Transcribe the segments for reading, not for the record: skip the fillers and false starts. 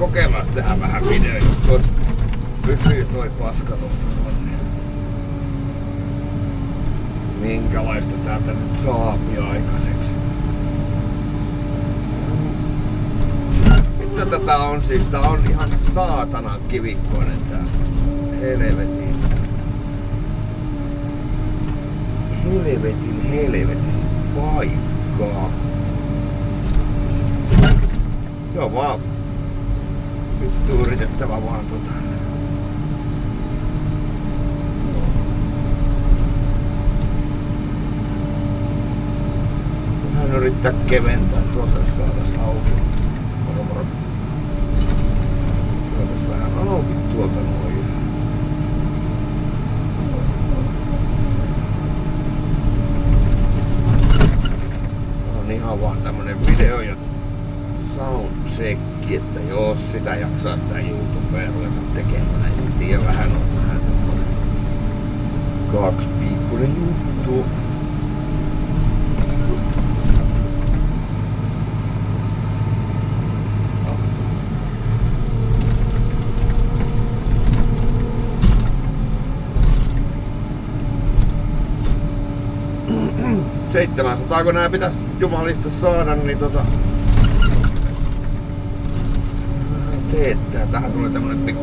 kokeillaan tehdä vähän video, jos toi pysyy toi paska tossa noin. Minkälaista täältä nyt saapi aikaiseksi? Mitä tätä on siis? Tää on ihan saatanan kivikkoinen tää. Helvetin paikkaa. Se on vaan vittu yritettävä vaan Vähän yrittää keventää tuolta, jos saadaan auki. Moro. Saadaan vähän auki tuolta noin. On ihan vaan tämmönen video ja soundcheck, että jos sitä jaksaa sitä YouTubea ruveta tekemään, en tiedä, vähän semmoinen kaksipiippunen juttu. No. 700, kun nää pitäis jumalista saada, niin teettää. Tähän tulee tämmönen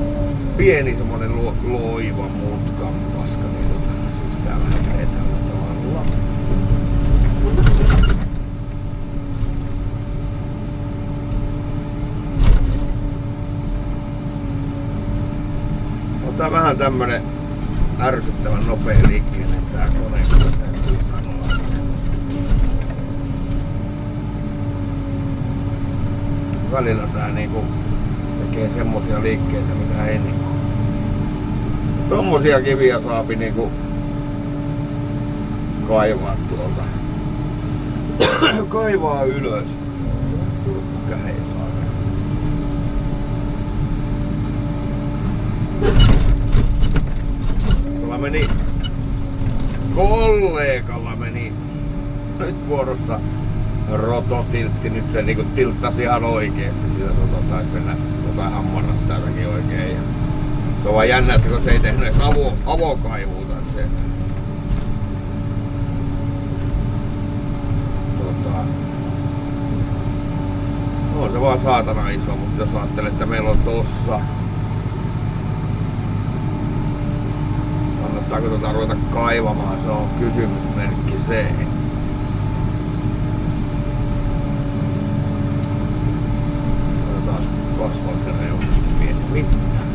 pieni semmonen loiva mutkan paska, niin siksi tää vähän menee tällä tavalla. On tää vähän tämmönen ärsyttävän nopea liikkeelle tää kone, kun täytyy sanoa. Välillä tää niinku tekee semmosia liikkeitä, mitä ei niinku. Tommosia kiviä saapi niinku kaivaa tuolta. Kaivaa ylös. Mikä ei saa. Kollegalla meni nyt vuorosta rototiltti, nyt se niinku tilttasi ihan oikeesti sillä taisi mennä jotain hammarat täälläkin oikein. Ja se on vaan jännä, että kun se ei tehnyt edes avokaivuuta, että se on se vaan saatana iso, mutta jos ajattelee, että meillä on tossa, kannattaako ruveta kaivamaan, se on kysymysmerkki se. Taas kasvalta reunasta pieni mitta.